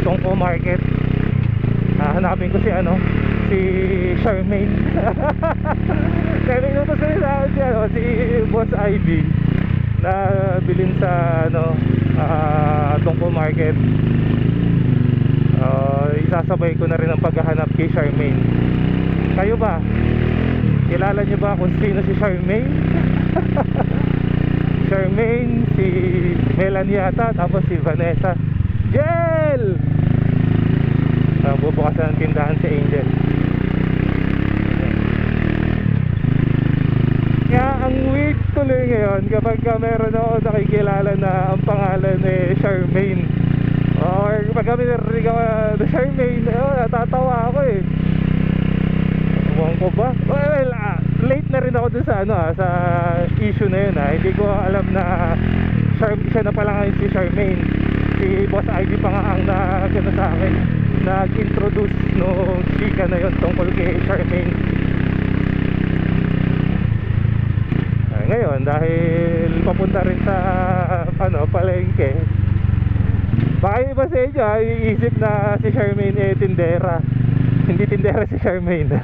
Tongko Market. Hanapin ko si si Charmaine. Kaya minutos ko sa akin si Boss Ivy na bilhin sa Tongko Market. Isasabay ko na rin ang paghahanap kay Charmaine. Kayo ba? Kilala niyo ba kung sino si Charmaine? Charmaine, si Melanie yata, tapos si Vanessa. Jel! Bubukasan ng tindahan si Angel. Kaya ang weird tuloy ngayon kapag meron ako nakikilala na ang pangalan Charmaine, or pag kami narinig ako na Charmaine, natatawa ako eh. Ewan ko ba? Well, late na rin ako dun sa sa issue na yun. Hindi ko alam na siya na pala ngayon si Charmaine. Si Boss ID pa nga ang sa akin, nag-introduce nung chika na yun tungkol kay Charmaine. Ngayon dahil papunta rin sa palengke, baka iba sa inyo iisip na si Charmaine tindera. Hindi tindera si Charmaine.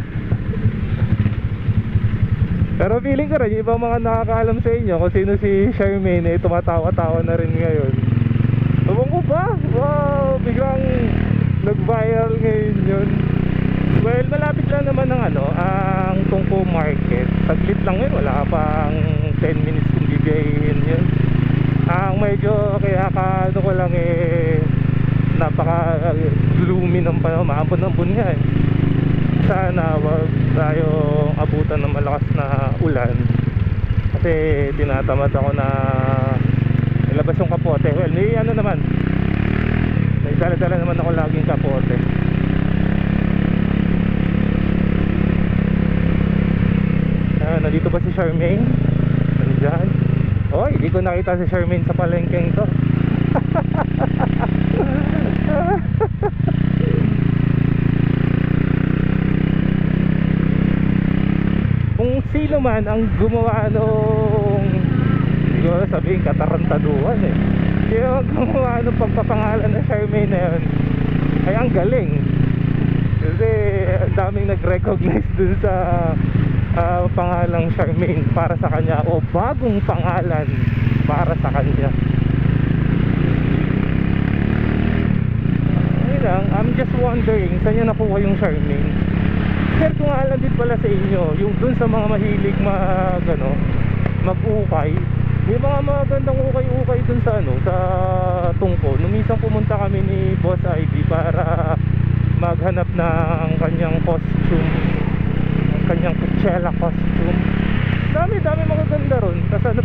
Pero feeling ko rin yung ibang mga nakakaalam sa inyo kung sino si Charmaine tumatawa-tawa na rin ngayon. Ewan ko ba? Wow, biglang nag-viral ngayon yun. Well, malapit lang naman ang ang Tongko Market. Saglit lang yun, wala pang 10 minutes kung bibiyahin yun. Ang medyo kaya ko lang napaka gloomy ng panahon, maambon-ambon nga eh. Sana wag tayong abutan ng malakas na ulan, kasi tinatamad ako na ilabas yung kapote. Well, may naman, may dala-dala naman ako laging kapote. Nandito ba si Charmaine? Nandyan. Oy, hindi ko nakita si Charmaine sa palengkeng to. Kung sino man ang gumawa nung, hindi ko sabihin katarantaduhan yung gumawa nung pagpapangalan na Charmaine na yun, ay ang galing. Kasi ang daming nag-recognize dun sa pangalang Charmaine para sa kanya, o bagong pangalan para sa kanya. Ayun lang, I'm just wondering saan niya nakuha yung Charmaine. Share ko nga lang din pala sa inyo yung dun sa mga mahilig mag-ukay. May mga magandang ukay-ukay dun sa sa Tongko. Nung minsan pumunta kami ni Boss ID para maghanap ng kanyang costume, ang kanyang Coachella costume. Dami magaganda ron. Kasi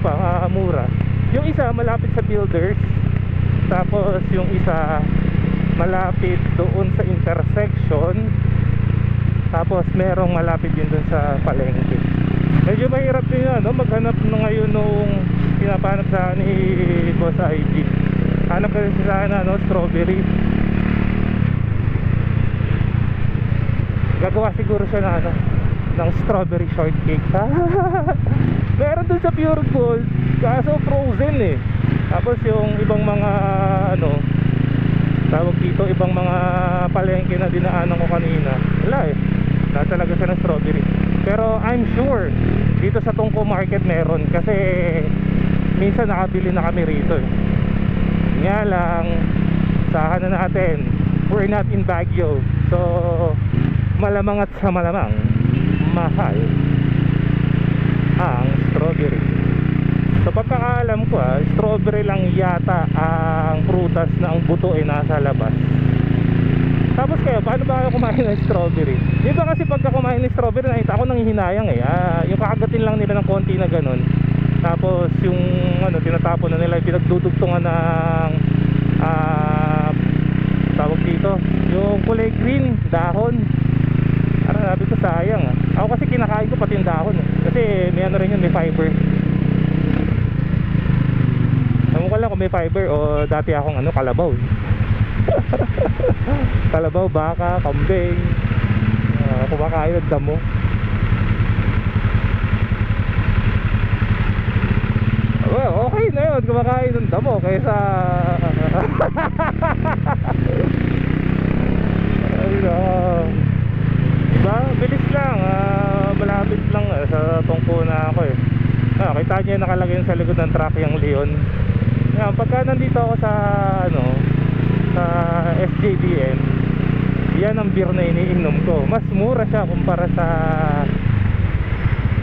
mura. Yung isa malapit sa Builders, tapos yung isa malapit doon sa intersection, tapos merong malapit din dun sa palengke. Medyo mahirap din maghanap ngayon nung pinapanap sa ni Boss ID. Hanap kasi sana strawberry. Gagawa siguro siya na ng strawberry shortcake. Meron dun sa Pure Gold, kaso frozen Tapos yung ibang mga tawag dito, ibang mga palengke na dinaanan ko kanina, wala talaga siya ng strawberry. Pero I'm sure dito sa Tongko Market meron, kasi minsan nakabili na kami rito nga lang, sahan na natin, we're not in Baguio, so malamang at sa malamang mahal ang strawberry. So pagkakaalam ko strawberry lang yata ang prutas na ang buto nasa labas. Tapos kayo, paano ba kayo kumain ng strawberry? Di ba kasi pagka kumain ng strawberry, nakita ako nanghihinayang yung kakagatin lang nila ng konti na ganun. Tapos yung tinatapon na nila, pinagdudugtungan ng tawag dito, yung kulay green, dahon. Parang sabi ko sayang Ako kasi kinakain ko pati yung dahon kasi may rin yun, may fiber. Ewan ko lang kung may fiber o dati akong kalabaw. Kalabaw, baka, kambing, kumakain ng damo. Well, okay na yun, kumakain ng damo kaysa yan nakalagay sa likod ng truck yung Leon. Yan, pagka nandito ako sa sa SJDM, yan ang beer na iniinom ko. Mas mura siya kumpara sa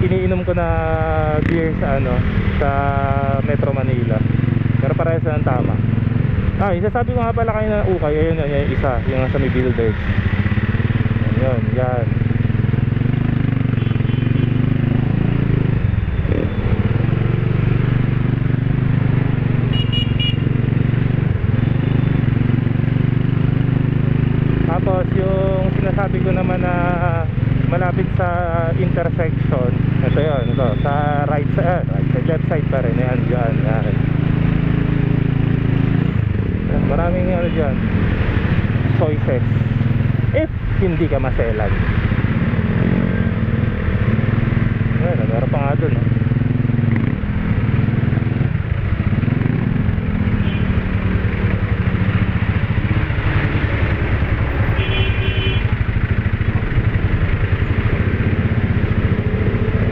iniinom ko na beer sa sa Metro Manila. Pero parehas ng tama. Isasabi ko nga pala kayo na ukay. Ayun, yung isa, yung sa may builders. Ayun, yan. Tapos yung sinasabi ko naman na malapit sa intersection, ito yun, ito, sa right side, left side pa rin, yan, dyan, yan. Maraming dyan choices if hindi ka maselan. Ayan, meron pa nga dun,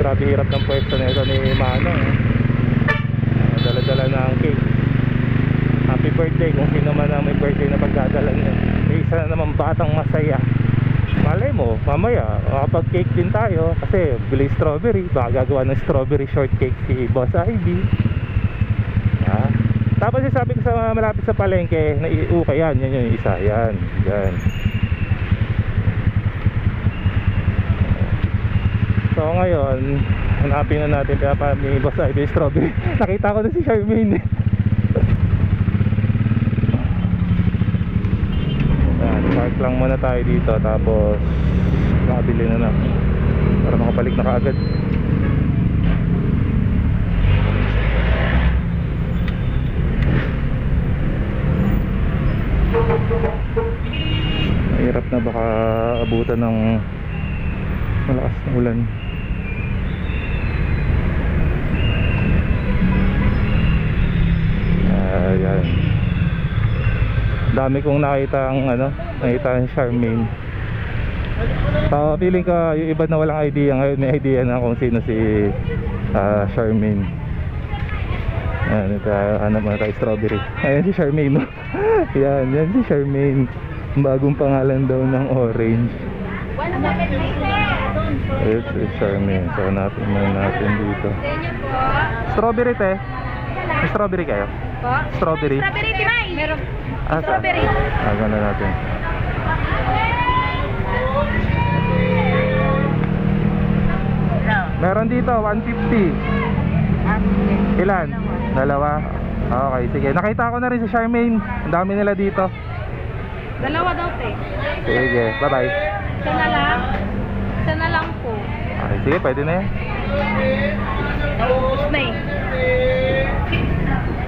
Grabe hirap ng pwesto na ito ni Manong, dala-dala na ang cake. Happy birthday kung sino man ang may birthday na pagdadala niya. May isa na naman batang masaya. Malay mo, mamaya makapag-cake din tayo kasi bili strawberry. Baka gagawa ng strawberry shortcake si Boss Ivy. Tapos sabi ko sa malapit sa palengke na iukay, yan yung isa. Yan. So ngayon, hanapin na natin kaya pa ni Boss Ivy strawberry. Nakita ko na si Charmaine. Park lang muna tayo dito, tapos makabili na para makabalik na kaagad. Mahirap na, baka abutan ng malakas na ulan. Ayan, dami kong nakita ang Charmaine. So feeling ko yung iba na walang idea ngayon may idea na kung sino si Charmaine. Ayan, ito, hanap mo tayo strawberry. Ayan si Charmaine. yan si Charmaine. Bagong pangalan daw ng orange. It's Charmaine. So hanapin natin dito. Strawberry te. May strawberry kayo? Strawberry. Strawberry timay. Meron. Strawberry. Ganda natin. Meron dito 150. Ilan? Dalawa. Okay, sige. Nakita ko na rin si Charmaine. Ang dami nila dito. Dalawa daw te. Sige, bye-bye. Isa na lang. Isa na lang po. Okay, sige, pwede na yan. Tapos na eh.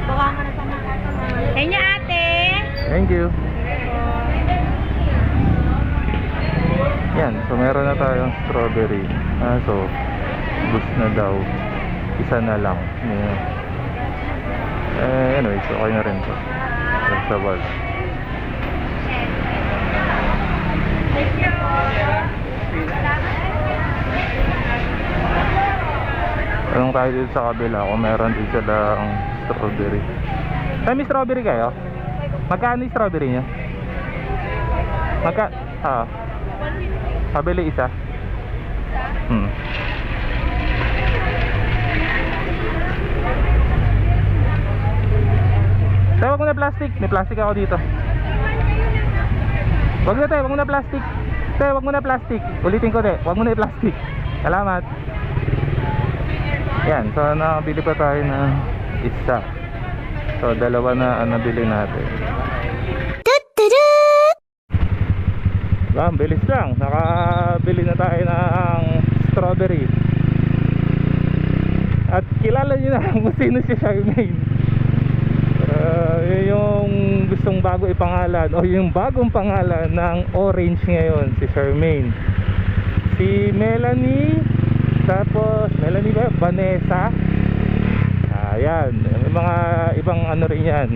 Baka ka na sa mga kasama. Kanya ate. Thank you. Yan, so meron na tayong strawberry. So bus na daw. Isa na lang. Yeah. Anyways, okay na rin to. Sa bus. Anong tayo dito sa kabila kung meron din silang strawberry. May strawberry kayo? Magkano yung strawberry nyo? Pabili isa? Tayo, wag mo na plastic. May plastic ako dito. Wag na tayo, wag mo na plastic. Tayo, wag mo na plastic. Ulitin ko de, wag mo na i-plastic. Salamat. Yan, so nakabili pa tayo ng isa. So dalawa na nabili natin. Ang bilis lang, nakabili na tayo ng strawberry. At kilala nyo na kung sino si Charmaine. Yung gustong bago ipangalan o yung bagong pangalan ng orange ngayon, si Charmaine. Si Melanie, tapos Melanie ba? Vanessa. Ayan, may mga ibang ano rin yan.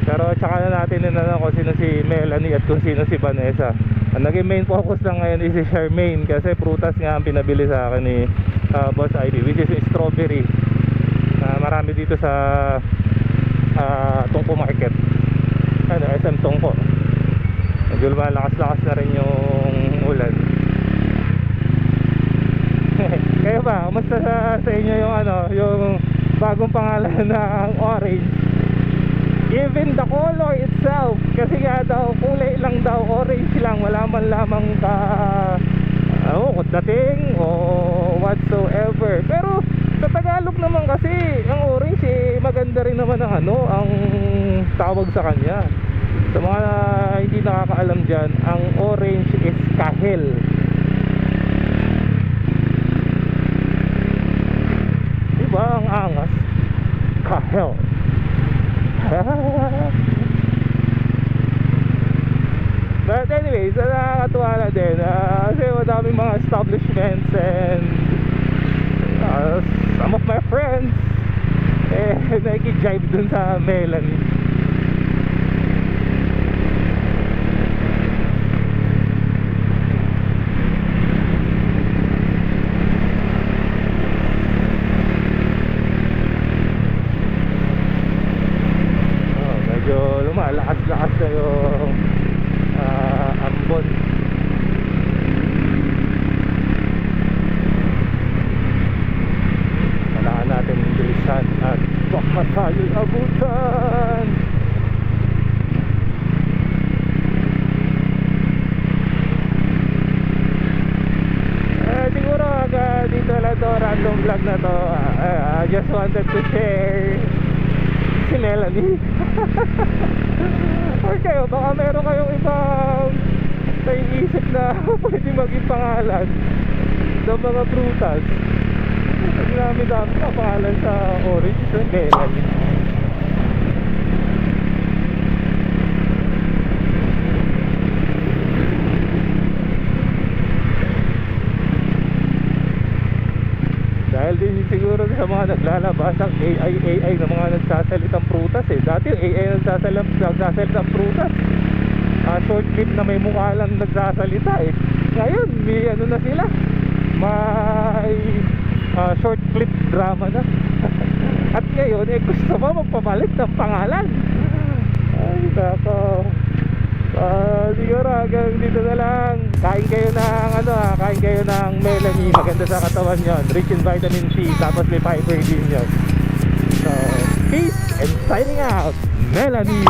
Pero tsaka na natin na kung sino si Melanie at kung sino si Vanessa. Ang naging main focus lang ngayon is si Charmaine, kasi prutas nga ang pinabili sa akin ni Boss Ivy, which is yung strawberry na marami dito sa Tungko Market, ano, SM Tungko. Medyo lumalakas-lakas na rin yung ulan. Kaya ba, kumusta sa inyo yung ano, yung bagong pangalan ng Orange? Even the color itself, kasi nga daw kulay lang daw, orange lang, wala man lamang ka dating o whatsoever. Pero sa Tagalog naman kasi ang orange maganda rin naman ang ano, ang tawag sa kanya. Sa mga hindi nakakaalam dyan, ang orange is kahel. Diba ang angas? Kahel. But anyway, so nakakatuwa na din kasi madaming mga establishments and some of my friends nakikijive dun sa Melanie. Medyo lumalakas-lakas na yung ambon. Kailangan natin bilisan at baka tayo'y abutan. Siguro dito lang to, random vlog na to. I just wanted to share si Melanie. Or kayo, baka meron kayong ibang naiisip na pwede maging pangalan ng mga prutas. Ang dami-dami na pangalan sa orange, sa Melanie. Dahil din siguro sa mga naglalabas ang AI na mga nagsasalitang prutas Dati yung AI nagsasalitang prutas, short clip na may mukha lang nagsasalita Ngayon may ano na sila, may short clip drama na. At ngayon gusto mo magpapalit ng pangalan. Ay nako. Siguro hanggang dito na lang. Kain kayo ng kain kayo ng Melanie. Maganda sa katawan yon, rich in vitamin C, tapos may fiber din yun. So peace and signing out, Melanie.